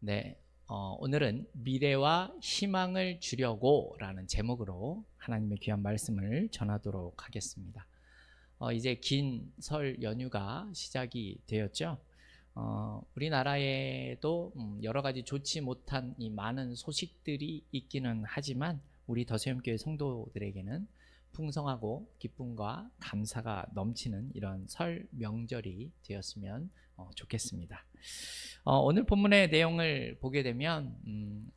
네, 오늘은 미래와 희망을 주려고 라는 제목으로 하나님의 귀한 말씀을 전하도록 하겠습니다. 이제 긴 설 연휴가 시작이 되었죠. 우리나라에도 여러 가지 좋지 못한 이 많은 소식들이 있기는 하지만 우리 더세움교회 성도들에게는 풍성하고 기쁨과 감사가 넘치는 이런 설 명절이 되었으면 좋겠습니다. 오늘 본문의 내용을 보게 되면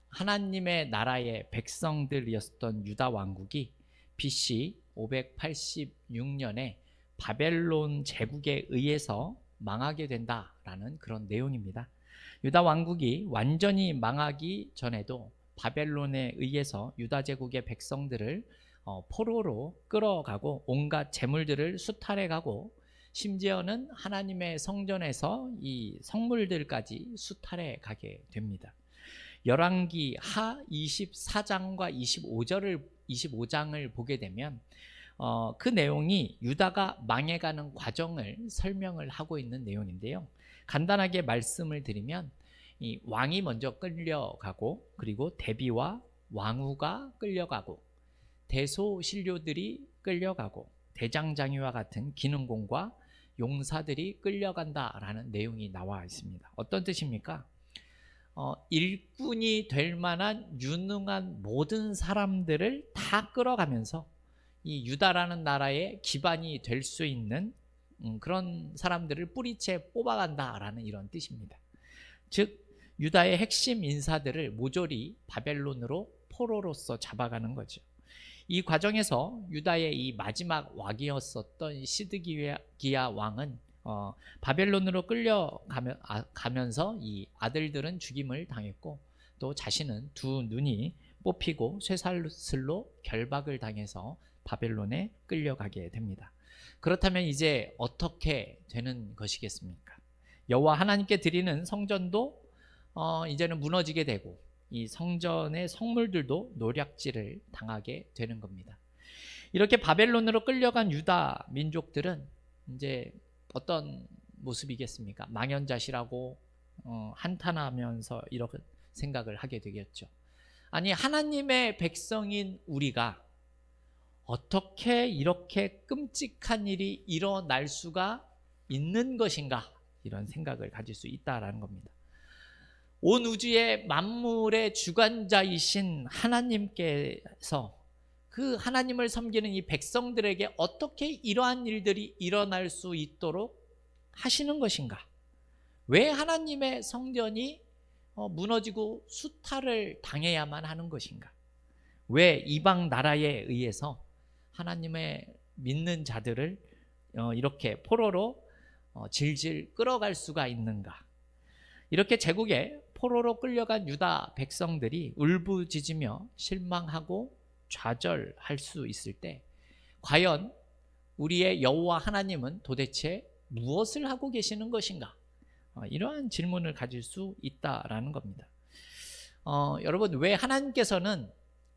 하나님의 나라의 백성들이었던 유다 왕국이 BC 586년에 바벨론 제국에 의해서 망하게 된다라는 그런 내용입니다. 유다 왕국이 완전히 망하기 전에도 바벨론에 의해서 유다 제국의 백성들을 포로로 끌어가고 온갖 재물들을 수탈해가고 심지어는 하나님의 성전에서 이 성물들까지 수탈해 가게 됩니다. 열왕기 하 24장과 25장을 보게 되면 그 내용이 유다가 망해가는 과정을 설명을 하고 있는 내용인데요. 간단하게 말씀을 드리면 이 왕이 먼저 끌려가고 그리고 대비와 왕후가 끌려가고 대소신료들이 끌려가고 대장장이와 같은 기능공과 용사들이 끌려간다라는 내용이 나와 있습니다. 어떤 뜻입니까? 일꾼이 될 만한 유능한 모든 사람들을 다 끌어가면서 이 유다라는 나라의 기반이 될 수 있는 그런 사람들을 뿌리채 뽑아간다라는 이런 뜻입니다. 즉 유다의 핵심 인사들을 모조리 바벨론으로 포로로서 잡아가는 거죠. 이 과정에서 유다의 이 마지막 왕이었었던 시드기야 왕은 바벨론으로 끌려가면서 이 아들들은 죽임을 당했고 또 자신은 두 눈이 뽑히고 쇠사슬로 결박을 당해서 바벨론에 끌려가게 됩니다. 그렇다면 이제 어떻게 되는 것이겠습니까? 여호와 하나님께 드리는 성전도 이제는 무너지게 되고 이 성전의 성물들도 노략질을 당하게 되는 겁니다. 이렇게 바벨론으로 끌려간 유다 민족들은 이제 어떤 모습이겠습니까? 망연자실하고 한탄하면서 이렇게 생각을 하게 되겠죠. 아니 하나님의 백성인 우리가 어떻게 이렇게 끔찍한 일이 일어날 수가 있는 것인가? 이런 생각을 가질 수 있다라는 겁니다. 온 우주의 만물의 주관자이신 하나님께서 그 하나님을 섬기는 이 백성들에게 어떻게 이러한 일들이 일어날 수 있도록 하시는 것인가? 왜 하나님의 성전이 무너지고 수탈을 당해야만 하는 것인가? 왜 이방 나라에 의해서 하나님의 믿는 자들을 이렇게 포로로 질질 끌어갈 수가 있는가? 이렇게 제국에 포로로 끌려간 유다 백성들이 울부짖으며 실망하고 좌절할 수 있을 때 과연 우리의 여호와 하나님은 도대체 무엇을 하고 계시는 것인가? 이러한 질문을 가질 수 있다라는 겁니다. 여러분, 왜 하나님께서는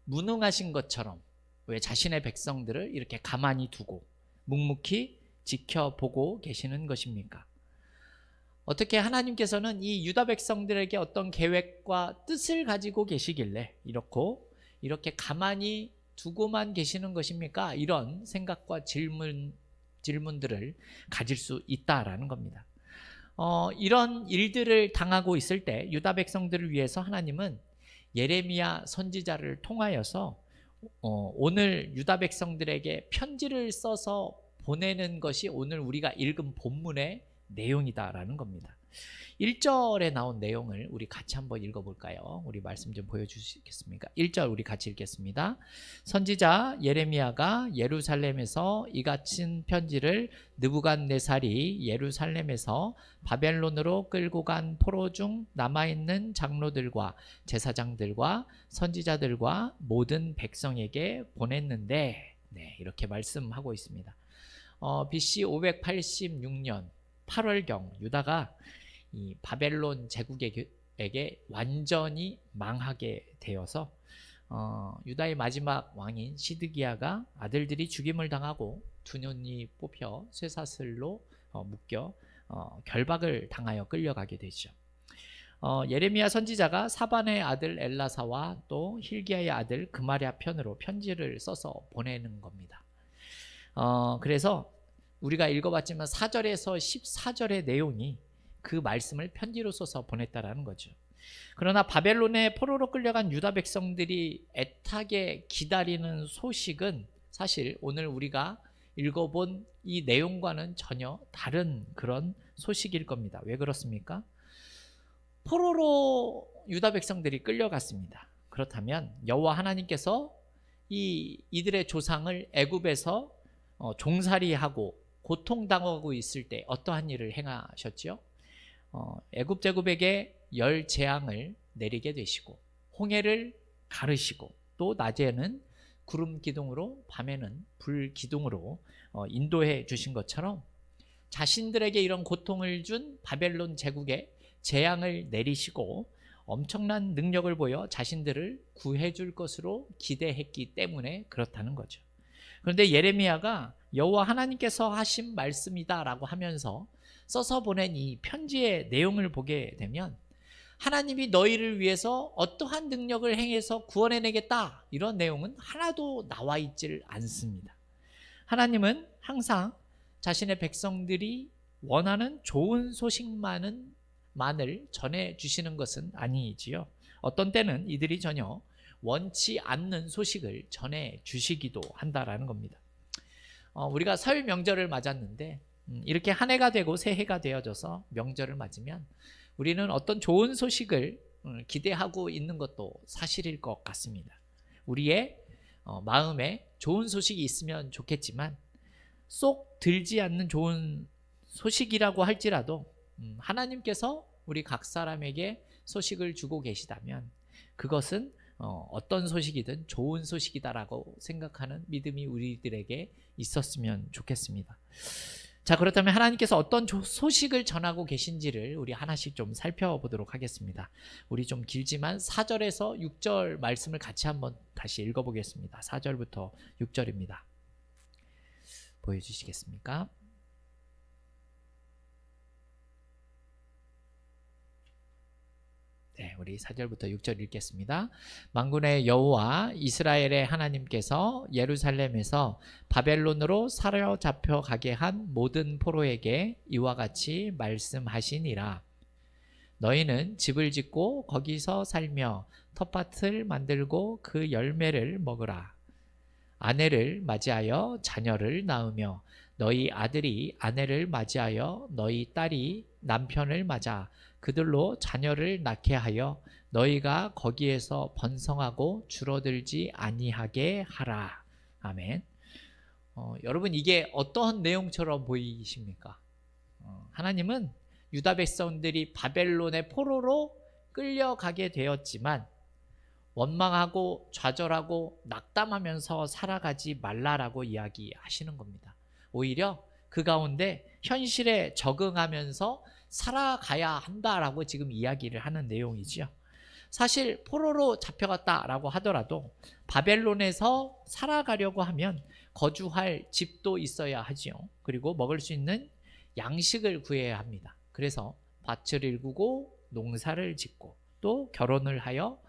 무능하신 것처럼 왜 자신의 백성들을 이렇게 가만히 두고 묵묵히 지켜보고 계시는 것입니까? 어떻게 하나님께서는 이 유다 백성들에게 어떤 계획과 뜻을 가지고 계시길래 이렇게 가만히 두고만 계시는 것입니까? 이런 생각과 질문들을 가질 수 있다라는 겁니다. 이런 일들을 당하고 있을 때 유다 백성들을 위해서 하나님은 예레미야 선지자를 통하여서 오늘 유다 백성들에게 편지를 써서 보내는 것이 오늘 우리가 읽은 본문의 내용이다라는 겁니다. 1절에 나온 내용을 우리 같이 한번 읽어볼까요? 우리 말씀 좀 보여주시겠습니까? 1절 우리 같이 읽겠습니다. 선지자 예레미야가 예루살렘에서 이 같은 편지를 느부갓네살이 예루살렘에서 바벨론으로 끌고 간 포로 중 남아있는 장로들과 제사장들과 선지자들과 모든 백성에게 보냈는데, 네, 이렇게 말씀하고 있습니다. BC 586년 8월경 유다가 이 바벨론 제국에게 완전히 망하게 되어서 유다의 마지막 왕인 시드기야가 아들들이 죽임을 당하고 두 눈이 뽑혀 쇠사슬로 묶여 결박을 당하여 끌려가게 되죠. 예레미야 선지자가 사반의 아들 엘라사와 또 힐기야의 아들 그마랴 편으로 편지를 써서 보내는 겁니다. 그래서 우리가 읽어봤지만 4절에서 14절의 내용이 그 말씀을 편지로 써서 보냈다라는 거죠. 그러나 바벨론의 포로로 끌려간 유다 백성들이 애타게 기다리는 소식은 사실 오늘 우리가 읽어본 이 내용과는 전혀 다른 그런 소식일 겁니다. 왜 그렇습니까? 포로로 유다 백성들이 끌려갔습니다. 그렇다면 여호와 하나님께서 이들의 조상을 애굽에서 종살이하고 고통당하고 있을 때 어떠한 일을 행하셨죠? 애굽 제국에게 열 재앙을 내리게 되시고 홍해를 가르시고 또 낮에는 구름 기둥으로 밤에는 불 기둥으로 인도해 주신 것처럼 자신들에게 이런 고통을 준 바벨론 제국에 재앙을 내리시고 엄청난 능력을 보여 자신들을 구해 줄 것으로 기대했기 때문에 그렇다는 거죠. 그런데 예레미야가 여호와 하나님께서 하신 말씀이다라고 하면서 써서 보낸 이 편지의 내용을 보게 되면 하나님이 너희를 위해서 어떠한 능력을 행해서 구원해내겠다 이런 내용은 하나도 나와 있질 않습니다. 하나님은 항상 자신의 백성들이 원하는 좋은 소식만을 전해주시는 것은 아니지요. 어떤 때는 이들이 전혀 원치 않는 소식을 전해주시기도 한다라는 겁니다. 우리가 설 명절을 맞았는데 이렇게 한 해가 되고 새해가 되어져서 명절을 맞으면 우리는 어떤 좋은 소식을 기대하고 있는 것도 사실일 것 같습니다. 우리의 마음에 좋은 소식이 있으면 좋겠지만 쏙 들지 않는 좋은 소식이라고 할지라도 하나님께서 우리 각 사람에게 소식을 주고 계시다면 그것은 어떤 소식이든 좋은 소식이다라고 생각하는 믿음이 우리들에게 있었으면 좋겠습니다. 자, 그렇다면 하나님께서 어떤 소식을 전하고 계신지를 우리 하나씩 좀 살펴보도록 하겠습니다. 우리 좀 길지만 4절에서 6절 말씀을 같이 한번 다시 읽어보겠습니다. 4절부터 6절입니다. 보여주시겠습니까? 네, 우리 4절부터 6절 읽겠습니다. 만군의 여호와 이스라엘의 하나님께서 예루살렘에서 바벨론으로 사로잡혀 가게 한 모든 포로에게 이와 같이 말씀하시니라. 너희는 집을 짓고 거기서 살며 텃밭을 만들고 그 열매를 먹으라. 아내를 맞이하여 자녀를 낳으며 너희 아들이 아내를 맞이하여 너희 딸이 남편을 맞아 그들로 자녀를 낳게 하여 너희가 거기에서 번성하고 줄어들지 아니하게 하라. 아멘. 여러분 이게 어떠한 내용처럼 보이십니까? 하나님은 유다 백성들이 바벨론의 포로로 끌려가게 되었지만 원망하고 좌절하고 낙담하면서 살아가지 말라라고 이야기하시는 겁니다. 오히려 그 가운데 현실에 적응하면서 살아가야 한다라고 지금 이야기를 하는 내용이지요. 사실 포로로 잡혀갔다라고 하더라도 바벨론에서 살아가려고 하면 거주할 집도 있어야 하지요. 그리고 먹을 수 있는 양식을 구해야 합니다. 그래서 밭을 일구고 농사를 짓고 또 결혼을 하여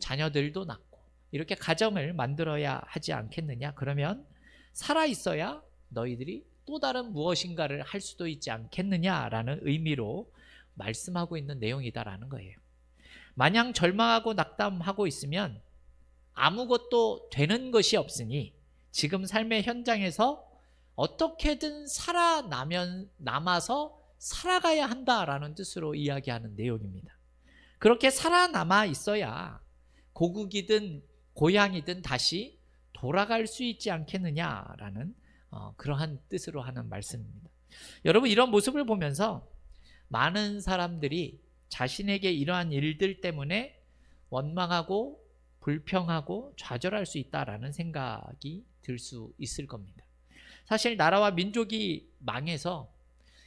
자녀들도 낳고 이렇게 가정을 만들어야 하지 않겠느냐. 그러면 살아있어야 너희들이 또 다른 무엇인가를 할 수도 있지 않겠느냐라는 의미로 말씀하고 있는 내용이다라는 거예요. 마냥 절망하고 낙담하고 있으면 아무것도 되는 것이 없으니 지금 삶의 현장에서 어떻게든 남아서 살아가야 한다라는 뜻으로 이야기하는 내용입니다. 그렇게 살아남아 있어야 고국이든 고향이든 다시 돌아갈 수 있지 않겠느냐라는 그러한 뜻으로 하는 말씀입니다. 여러분 이런 모습을 보면서 많은 사람들이 자신에게 이러한 일들 때문에 원망하고 불평하고 좌절할 수 있다라는 생각이 들 수 있을 겁니다. 사실 나라와 민족이 망해서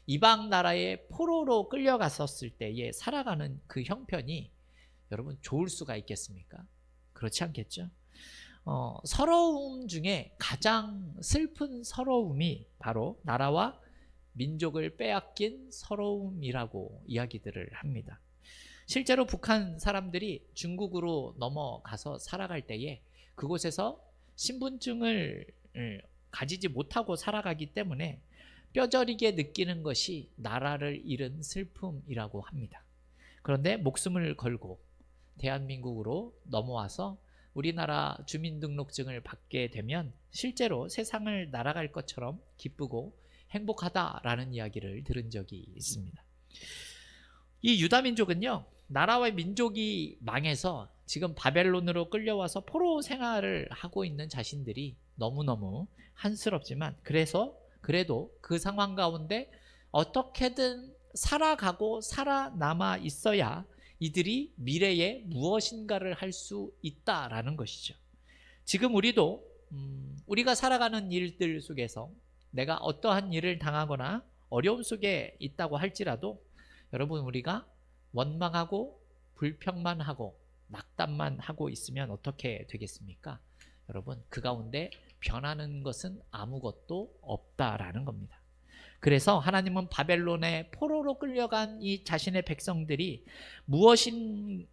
이방 나라의 포로로 끌려갔었을 때에 살아가는 그 형편이 여러분 좋을 수가 있겠습니까? 그렇지 않겠죠? 서러움 중에 가장 슬픈 서러움이 바로 나라와 민족을 빼앗긴 서러움이라고 이야기들을 합니다. 실제로 북한 사람들이 중국으로 넘어가서 살아갈 때에 그곳에서 신분증을 가지지 못하고 살아가기 때문에 뼈저리게 느끼는 것이 나라를 잃은 슬픔이라고 합니다. 그런데 목숨을 걸고 대한민국으로 넘어와서 우리나라 주민등록증을 받게 되면 실제로 세상을 날아갈 것처럼 기쁘고 행복하다라는 이야기를 들은 적이 있습니다. 이 유다민족은요, 나라와 민족이 망해서 지금 바벨론으로 끌려와서 포로 생활을 하고 있는 자신들이 너무너무 한스럽지만 그래도 그 상황 가운데 어떻게든 살아가고 살아남아 있어야 이들이 미래에 무엇인가를 할 수 있다라는 것이죠. 지금 우리도 우리가 살아가는 일들 속에서 내가 어떠한 일을 당하거나 어려움 속에 있다고 할지라도 여러분, 우리가 원망하고 불평만 하고 낙담만 하고 있으면 어떻게 되겠습니까? 여러분, 그 가운데 변하는 것은 아무것도 없다라는 겁니다. 그래서 하나님은 바벨론의 포로로 끌려간 이 자신의 백성들이 무엇이라도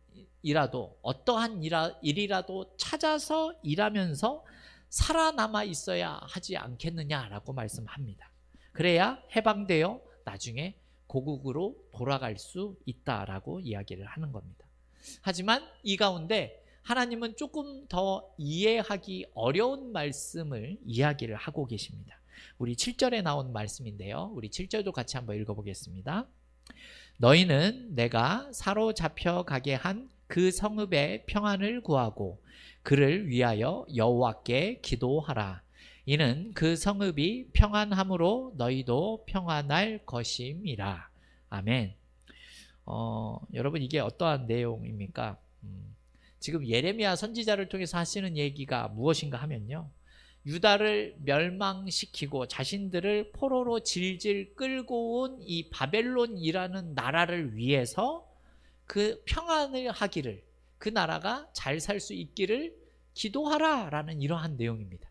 어떠한 일이라도 찾아서 일하면서 살아남아 있어야 하지 않겠느냐라고 말씀합니다. 그래야 해방되어 나중에 고국으로 돌아갈 수 있다라고 이야기를 하는 겁니다. 하지만 이 가운데 하나님은 조금 더 이해하기 어려운 말씀을 이야기를 하고 계십니다. 우리 7절에 나온 말씀인데요. 우리 7절도 같이 한번 읽어보겠습니다. 너희는 내가 사로잡혀 가게 한 그 성읍의 평안을 구하고 그를 위하여 여호와께 기도하라. 이는 그 성읍이 평안함으로 너희도 평안할 것임이라. 아멘. 여러분, 이게 어떠한 내용입니까? 지금 예레미야 선지자를 통해서 하시는 얘기가 무엇인가 하면요, 유다를 멸망시키고 자신들을 포로로 질질 끌고 온 이 바벨론이라는 나라를 위해서 그 평안을 하기를, 그 나라가 잘 살 수 있기를 기도하라 라는 이러한 내용입니다.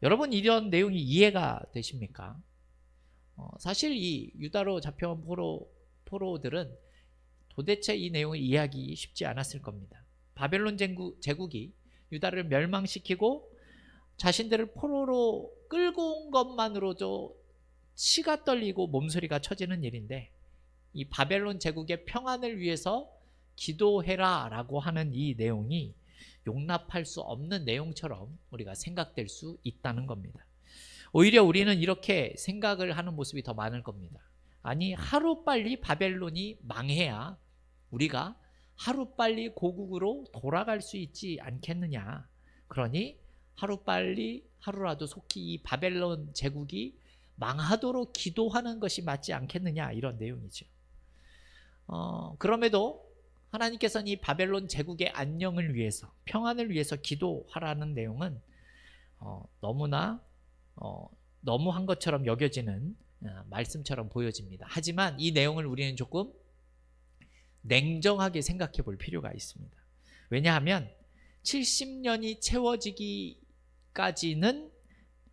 여러분, 이런 내용이 이해가 되십니까? 사실 이 유다로 잡혀온 포로들은 도대체 이 내용을 이해하기 쉽지 않았을 겁니다. 바벨론 제국이 유다를 멸망시키고 자신들을 포로로 끌고 온 것만으로도 치가 떨리고 몸소리가 쳐지는 일인데, 이 바벨론 제국의 평안을 위해서 기도해라 라고 하는 이 내용이 용납할 수 없는 내용처럼 우리가 생각될 수 있다는 겁니다. 오히려 우리는 이렇게 생각을 하는 모습이 더 많을 겁니다. 아니, 하루빨리 바벨론이 망해야 우리가 하루빨리 고국으로 돌아갈 수 있지 않겠느냐. 그러니 하루빨리 하루라도 속히 이 바벨론 제국이 망하도록 기도하는 것이 맞지 않겠느냐, 이런 내용이죠. 그럼에도 하나님께서는 이 바벨론 제국의 안녕을 위해서, 평안을 위해서 기도하라는 내용은 너무나 너무한 것처럼 여겨지는 말씀처럼 보여집니다. 하지만 이 내용을 우리는 조금 냉정하게 생각해 볼 필요가 있습니다. 왜냐하면 70년이 채워지기까지는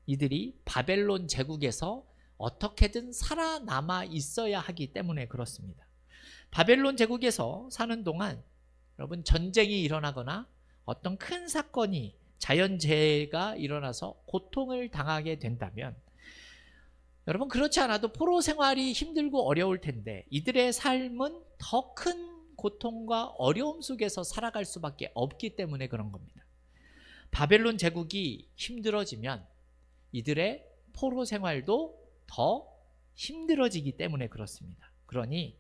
이들이 바벨론 제국에서 어떻게든 살아남아 있어야 하기 때문에 그렇습니다. 바벨론 제국에서 사는 동안 여러분, 전쟁이 일어나거나 어떤 큰 사건이, 자연재해가 일어나서 고통을 당하게 된다면, 여러분, 그렇지 않아도 포로 생활이 힘들고 어려울 텐데 이들의 삶은 더 큰 고통과 어려움 속에서 살아갈 수밖에 없기 때문에 그런 겁니다. 바벨론 제국이 힘들어지면 이들의 포로 생활도 더 힘들어지기 때문에 그렇습니다. 그러니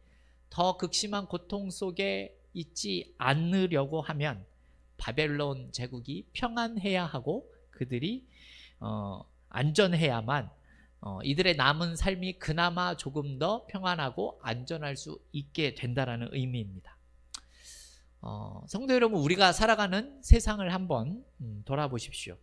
더 극심한 고통 속에 있지 않으려고 하면 바벨론 제국이 평안해야 하고 그들이 안전해야만 이들의 남은 삶이 그나마 조금 더 평안하고 안전할 수 있게 된다는 의미입니다. 성도 여러분, 우리가 살아가는 세상을 한번 돌아보십시오.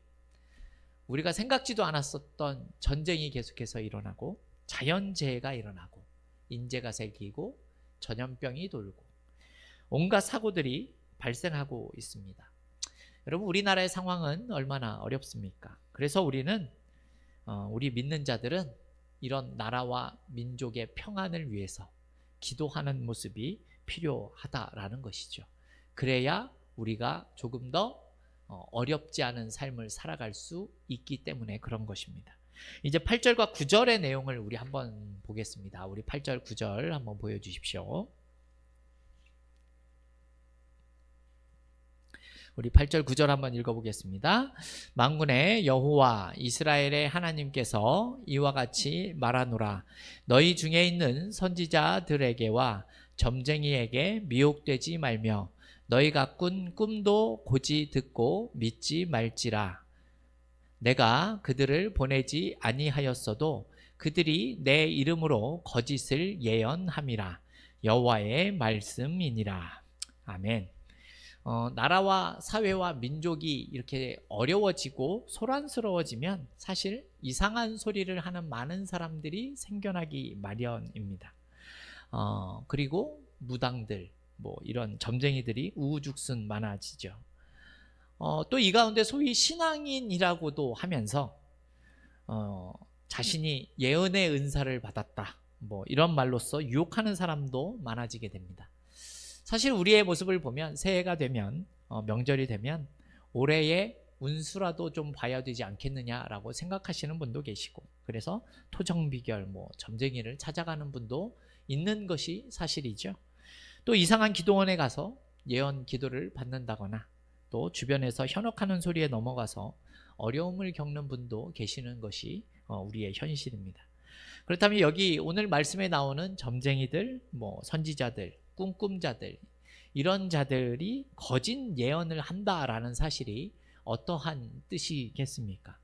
우리가 생각지도 않았었던 전쟁이 계속해서 일어나고, 자연재해가 일어나고, 인재가 생기고, 전염병이 돌고, 온갖 사고들이 발생하고 있습니다. 여러분, 우리나라의 상황은 얼마나 어렵습니까? 그래서 우리는 우리 믿는 자들은 이런 나라와 민족의 평안을 위해서 기도하는 모습이 필요하다라는 것이죠. 그래야 우리가 조금 더 어렵지 않은 삶을 살아갈 수 있기 때문에 그런 것입니다. 이제 8절과 9절의 내용을 우리 한번 보겠습니다. 우리 8절 9절 한번 보여주십시오. 우리 8절 9절 한번 읽어보겠습니다. 만군의 여호와 이스라엘의 하나님께서 이와 같이 말하노라. 너희 중에 있는 선지자들에게와 점쟁이에게 미혹되지 말며 너희가 꾼 꿈도 고지 듣고 믿지 말지라. 내가 그들을 보내지 아니하였어도 그들이 내 이름으로 거짓을 예언함이라. 여호와의 말씀이니라. 아멘. 나라와 사회와 민족이 이렇게 어려워지고 소란스러워지면 사실 이상한 소리를 하는 많은 사람들이 생겨나기 마련입니다. 그리고 무당들, 이런 점쟁이들이 우후죽순 많아지죠. 또 이 가운데 소위 신앙인이라고도 하면서 자신이 예언의 은사를 받았다, 이런 말로써 유혹하는 사람도 많아지게 됩니다. 사실 우리의 모습을 보면 새해가 되면 명절이 되면 올해의 운수라도 좀 봐야 되지 않겠느냐라고 생각하시는 분도 계시고, 그래서 토정비결 점쟁이를 찾아가는 분도 있는 것이 사실이죠. 또 이상한 기도원에 가서 예언 기도를 받는다거나 또 주변에서 현혹하는 소리에 넘어가서 어려움을 겪는 분도 계시는 것이 우리의 현실입니다. 그렇다면 여기 오늘 말씀에 나오는 점쟁이들, 선지자들, 꿈꿈자들, 이런 자들이 거짓 예언을 한다라는 사실이 어떠한 뜻이겠습니까?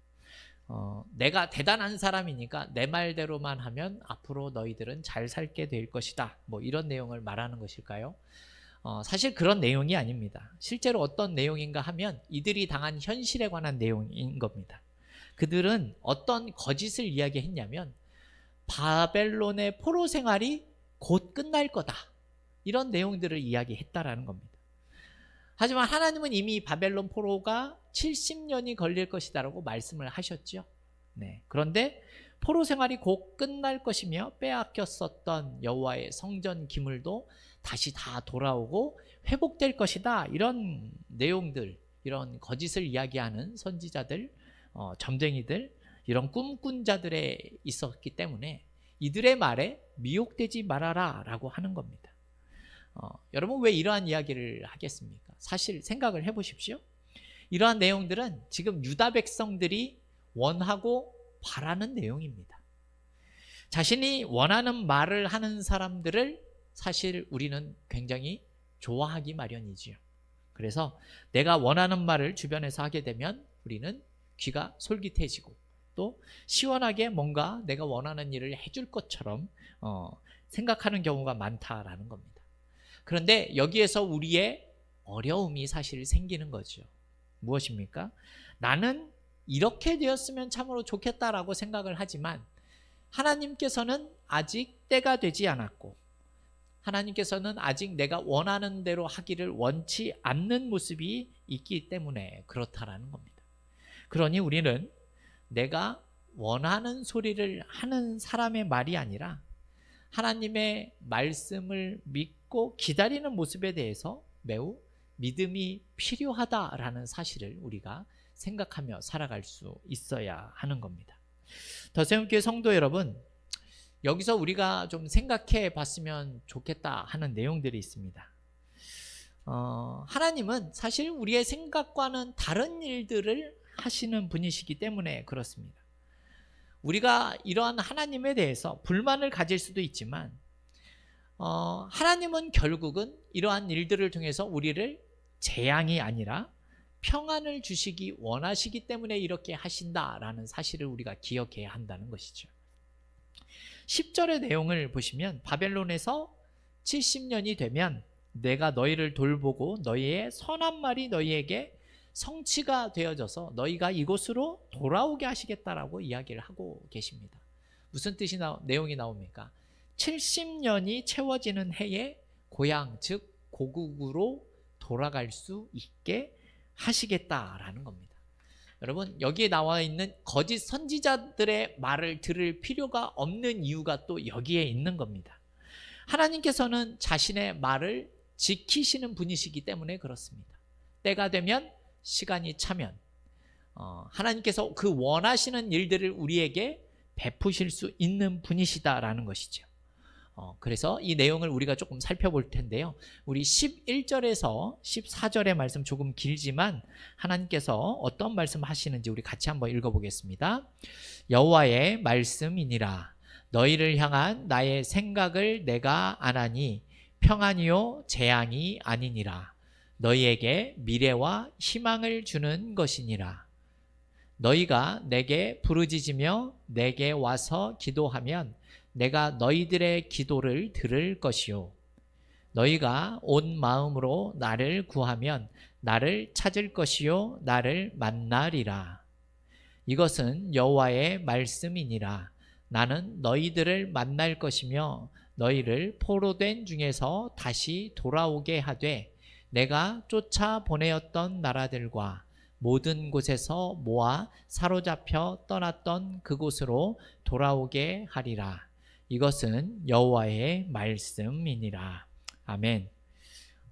내가 대단한 사람이니까 내 말대로만 하면 앞으로 너희들은 잘 살게 될 것이다, 이런 내용을 말하는 것일까요? 사실 그런 내용이 아닙니다. 실제로 어떤 내용인가 하면 이들이 당한 현실에 관한 내용인 겁니다. 그들은 어떤 거짓을 이야기했냐면 바벨론의 포로 생활이 곧 끝날 거다, 이런 내용들을 이야기했다라는 겁니다. 하지만 하나님은 이미 바벨론 포로가 70년이 걸릴 것이다라고 말씀을 하셨죠. 그런데 포로 생활이 곧 끝날 것이며 빼앗겼었던 여호와의 성전 기물도 다시 다 돌아오고 회복될 것이다, 이런 내용들, 이런 거짓을 이야기하는 선지자들, 점쟁이들, 이런 꿈꾼 자들에 있었기 때문에 이들의 말에 미혹되지 말아라 라고 하는 겁니다. 여러분, 왜 이러한 이야기를 하겠습니까? 사실 생각을 해보십시오. 이러한 내용들은 지금 유다 백성들이 원하고 바라는 내용입니다. 자신이 원하는 말을 하는 사람들을 사실 우리는 굉장히 좋아하기 마련이지요. 그래서 내가 원하는 말을 주변에서 하게 되면 우리는 귀가 솔깃해지고 또 시원하게 뭔가 내가 원하는 일을 해줄 것처럼 생각하는 경우가 많다라는 겁니다. 그런데 여기에서 우리의 어려움이 사실 생기는 거죠. 무엇입니까? 나는 이렇게 되었으면 참으로 좋겠다라고 생각을 하지만 하나님께서는 아직 때가 되지 않았고 하나님께서는 아직 내가 원하는 대로 하기를 원치 않는 모습이 있기 때문에 그렇다라는 겁니다. 그러니 우리는 내가 원하는 소리를 하는 사람의 말이 아니라 하나님의 말씀을 믿고 기다리는 모습에 대해서 매우 믿음이 필요하다라는 사실을 우리가 생각하며 살아갈 수 있어야 하는 겁니다. 더세움교회 성도 여러분, 여기서 우리가 좀 생각해 봤으면 좋겠다 하는 내용들이 있습니다. 하나님은 사실 우리의 생각과는 다른 일들을 하시는 분이시기 때문에 그렇습니다. 우리가 이러한 하나님에 대해서 불만을 가질 수도 있지만 하나님은 결국은 이러한 일들을 통해서 우리를 재앙이 아니라 평안을 주시기 원하시기 때문에 이렇게 하신다라는 사실을 우리가 기억해야 한다는 것이죠. 10절의 내용을 보시면 바벨론에서 70년이 되면 내가 너희를 돌보고 너희의 선한 말이 너희에게 성취가 되어져서 너희가 이곳으로 돌아오게 하시겠다라고 이야기를 하고 계십니다. 무슨 뜻이 내용이 나옵니까? 70년이 채워지는 해에 고향 즉 고국으로 돌아갈 수 있게 하시겠다라는 겁니다. 여러분, 여기에 나와 있는 거짓 선지자들의 말을 들을 필요가 없는 이유가 또 여기에 있는 겁니다. 하나님께서는 자신의 말을 지키시는 분이시기 때문에 그렇습니다. 때가 되면, 시간이 차면 하나님께서 그 원하시는 일들을 우리에게 베푸실 수 있는 분이시다라는 것이죠. 그래서 이 내용을 우리가 조금 살펴볼 텐데요. 우리 11절에서 14절의 말씀 조금 길지만 하나님께서 어떤 말씀 하시는지 우리 같이 한번 읽어보겠습니다. 여호와의 말씀이니라. 너희를 향한 나의 생각을 내가 아나니 평안이요 재앙이 아니니라. 너희에게 미래와 희망을 주는 것이니라. 너희가 내게 부르짖으며 내게 와서 기도하면 내가 너희들의 기도를 들을 것이요. 너희가 온 마음으로 나를 구하면 나를 찾을 것이요 나를 만나리라. 이것은 여호와의 말씀이니라. 나는 너희들을 만날 것이며 너희를 포로된 중에서 다시 돌아오게 하되 내가 쫓아 보내었던 나라들과 모든 곳에서 모아 사로잡혀 떠났던 그곳으로 돌아오게 하리라. 이것은 여호와의 말씀이니라. 아멘.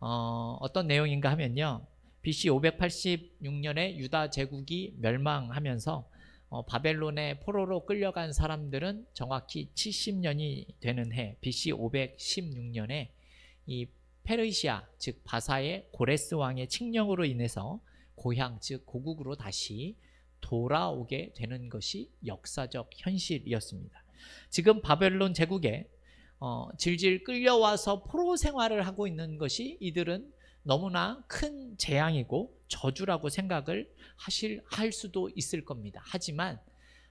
어떤 내용인가 하면요. BC 586년에 유다 제국이 멸망하면서 바벨론의 포로로 끌려간 사람들은 정확히 70년이 되는 해 BC 516년에 이 페르시아 즉 바사의 고레스 왕의 칙령으로 인해서 고향 즉 고국으로 다시 돌아오게 되는 것이 역사적 현실이었습니다. 지금 바벨론 제국에 질질 끌려와서 포로 생활을 하고 있는 것이 이들은 너무나 큰 재앙이고 저주라고 생각을 할 수도 있을 겁니다. 하지만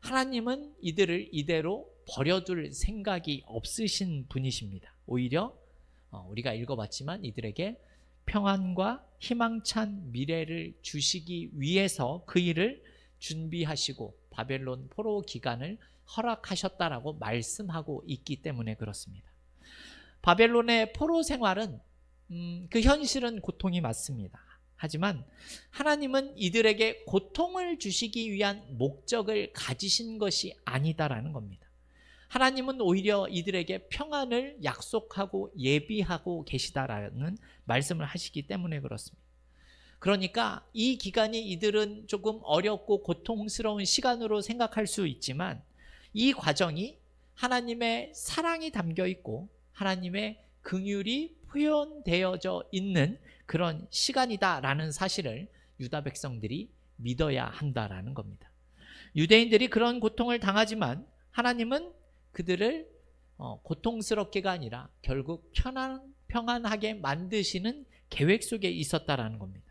하나님은 이들을 이대로 버려둘 생각이 없으신 분이십니다. 오히려 우리가 읽어봤지만 이들에게 평안과 희망찬 미래를 주시기 위해서 그 일을 준비하시고 바벨론 포로 기간을 허락하셨다라고 말씀하고 있기 때문에 그렇습니다. 바벨론의 포로 생활은 그 현실은 고통이 맞습니다. 하지만 하나님은 이들에게 고통을 주시기 위한 목적을 가지신 것이 아니다라는 겁니다. 하나님은 오히려 이들에게 평안을 약속하고 예비하고 계시다라는 말씀을 하시기 때문에 그렇습니다. 그러니까 이 기간이 이들은 조금 어렵고 고통스러운 시간으로 생각할 수 있지만 이 과정이 하나님의 사랑이 담겨 있고 하나님의 긍휼이 표현되어져 있는 그런 시간이다라는 사실을 유다 백성들이 믿어야 한다라는 겁니다. 유대인들이 그런 고통을 당하지만 하나님은 그들을 고통스럽게가 아니라 결국 평안하게 만드시는 계획 속에 있었다라는 겁니다.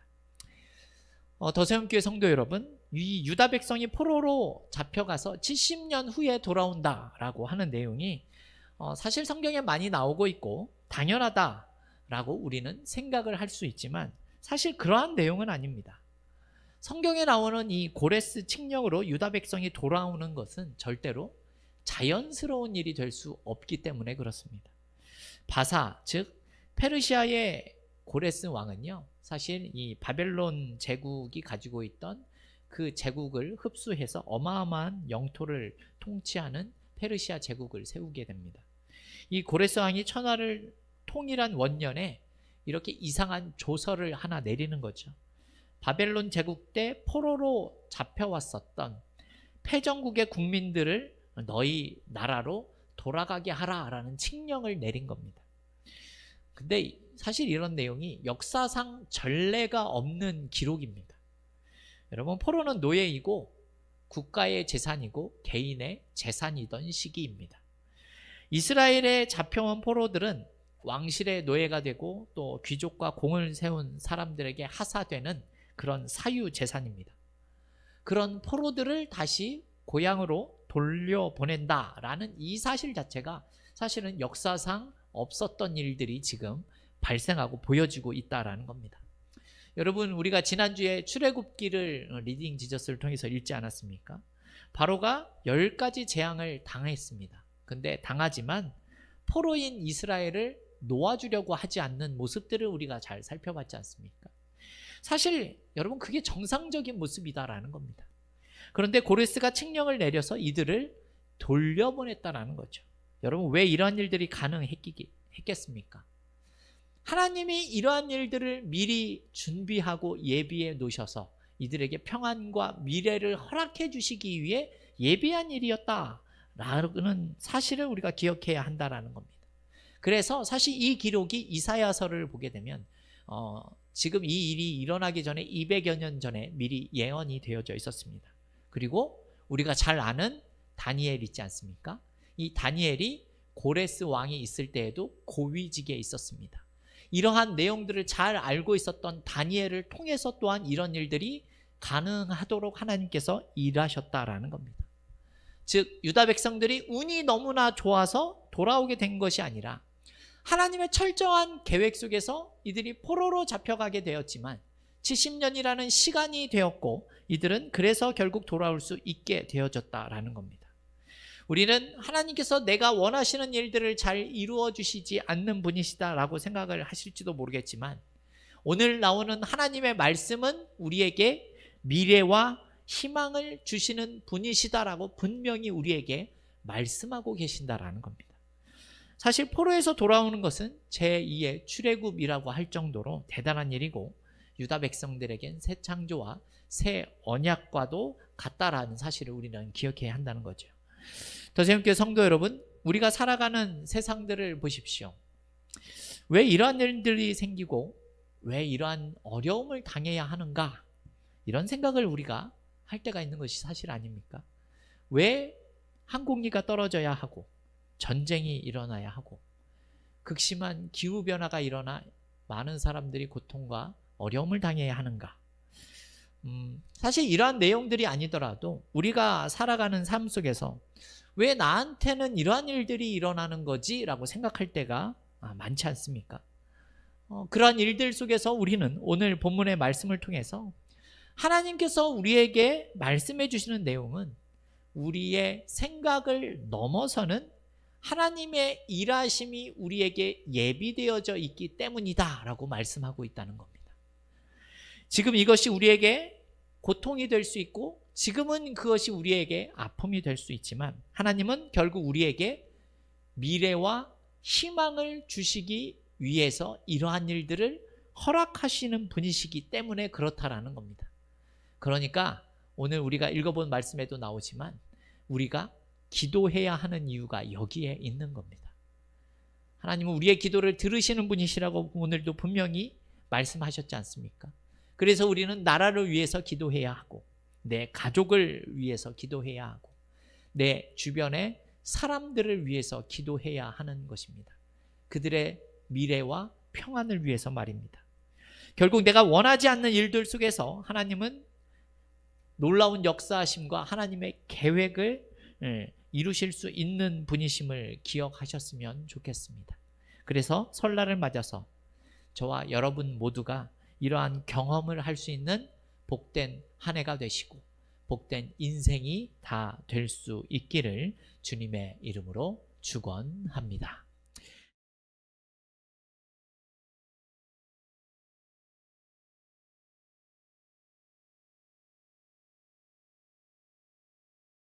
더세움교회 성도 여러분, 이 유다 백성이 포로로 잡혀가서 70년 후에 돌아온다라고 하는 내용이 사실 성경에 많이 나오고 있고 당연하다라고 우리는 생각을 할 수 있지만 사실 그러한 내용은 아닙니다. 성경에 나오는 이 고레스 칙령으로 유다 백성이 돌아오는 것은 절대로 자연스러운 일이 될 수 없기 때문에 그렇습니다. 바사, 즉 페르시아의 고레스 왕은요, 사실 이 바벨론 제국이 가지고 있던 그 제국을 흡수해서 어마어마한 영토를 통치하는 페르시아 제국을 세우게 됩니다. 이 고레스 왕이 천하를 통일한 원년에 이렇게 이상한 조서를 하나 내리는 거죠. 바벨론 제국 때 포로로 잡혀왔었던 패전국의 국민들을 너희 나라로 돌아가게 하라라는 칙령을 내린 겁니다. 근데 사실 이런 내용이 역사상 전례가 없는 기록입니다. 여러분, 포로는 노예이고 국가의 재산이고 개인의 재산이던 시기입니다. 이스라엘에 잡혀온 포로들은 왕실의 노예가 되고 또 귀족과 공을 세운 사람들에게 하사되는 그런 사유 재산입니다. 그런 포로들을 다시 고향으로 돌려보낸다라는 이 사실 자체가 사실은 역사상 없었던 일들이 지금 발생하고 보여지고 있다라는 겁니다. 여러분, 우리가 지난주에 출애굽기를 리딩 지저스를 통해서 읽지 않았습니까? 바로가 10가지 재앙을 당했습니다. 근데 당하지만 포로인 이스라엘을 놓아주려고 하지 않는 모습들을 우리가 잘 살펴봤지 않습니까? 사실 여러분, 그게 정상적인 모습이다라는 겁니다. 그런데 고레스가 칙령을 내려서 이들을 돌려보냈다라는 거죠. 여러분, 왜 이런 일들이 가능했기에 했겠습니까? 하나님이 이러한 일들을 미리 준비하고 예비해 놓으셔서 이들에게 평안과 미래를 허락해 주시기 위해 예비한 일이었다라는 사실을 우리가 기억해야 한다라는 겁니다. 그래서 사실 이 기록이 이사야서를 보게 되면 지금 이 일이 일어나기 전에 200여 년 전에 미리 예언이 되어져 있었습니다. 그리고 우리가 잘 아는 다니엘 있지 않습니까? 이 다니엘이 고레스 왕이 있을 때에도 고위직에 있었습니다. 이러한 내용들을 잘 알고 있었던 다니엘을 통해서 또한 이런 일들이 가능하도록 하나님께서 일하셨다라는 겁니다. 즉 유다 백성들이 운이 너무나 좋아서 돌아오게 된 것이 아니라 하나님의 철저한 계획 속에서 이들이 포로로 잡혀가게 되었지만 70년이라는 시간이 되었고 이들은 그래서 결국 돌아올 수 있게 되어졌다라는 겁니다. 우리는 하나님께서 내가 원하시는 일들을 잘 이루어 주시지 않는 분이시다라고 생각을 하실지도 모르겠지만 오늘 나오는 하나님의 말씀은 우리에게 미래와 희망을 주시는 분이시다라고 분명히 우리에게 말씀하고 계신다라는 겁니다. 사실 포로에서 돌아오는 것은 제2의 출애굽이라고 할 정도로 대단한 일이고 유다 백성들에겐 새 창조와 새 언약과도 같다라는 사실을 우리는 기억해야 한다는 거죠. 더 재밌게 성도 여러분, 우리가 살아가는 세상들을 보십시오. 왜 이러한 일들이 생기고 왜 이러한 어려움을 당해야 하는가? 이런 생각을 우리가 할 때가 있는 것이 사실 아닙니까? 왜 항공기가 떨어져야 하고 전쟁이 일어나야 하고 극심한 기후변화가 일어나 많은 사람들이 고통과 어려움을 당해야 하는가? 사실 이러한 내용들이 아니더라도 우리가 살아가는 삶 속에서 왜 나한테는 이러한 일들이 일어나는 거지? 라고 생각할 때가 많지 않습니까? 그러한 일들 속에서 우리는 오늘 본문의 말씀을 통해서 하나님께서 우리에게 말씀해 주시는 내용은 우리의 생각을 넘어서는 하나님의 일하심이 우리에게 예비되어져 있기 때문이다 라고 말씀하고 있다는 겁니다. 지금 이것이 우리에게 고통이 될 수 있고 지금은 그것이 우리에게 아픔이 될 수 있지만 하나님은 결국 우리에게 미래와 희망을 주시기 위해서 이러한 일들을 허락하시는 분이시기 때문에 그렇다라는 겁니다. 그러니까 오늘 우리가 읽어본 말씀에도 나오지만 우리가 기도해야 하는 이유가 여기에 있는 겁니다. 하나님은 우리의 기도를 들으시는 분이시라고 오늘도 분명히 말씀하셨지 않습니까? 그래서 우리는 나라를 위해서 기도해야 하고 내 가족을 위해서 기도해야 하고 내 주변의 사람들을 위해서 기도해야 하는 것입니다. 그들의 미래와 평안을 위해서 말입니다. 결국 내가 원하지 않는 일들 속에서 하나님은 놀라운 역사하심과 하나님의 계획을 이루실 수 있는 분이심을 기억하셨으면 좋겠습니다. 그래서 설날을 맞아서 저와 여러분 모두가 이러한 경험을 할 수 있는 복된 한 해가 되시고 복된 인생이 다 될 수 있기를 주님의 이름으로 축원합니다.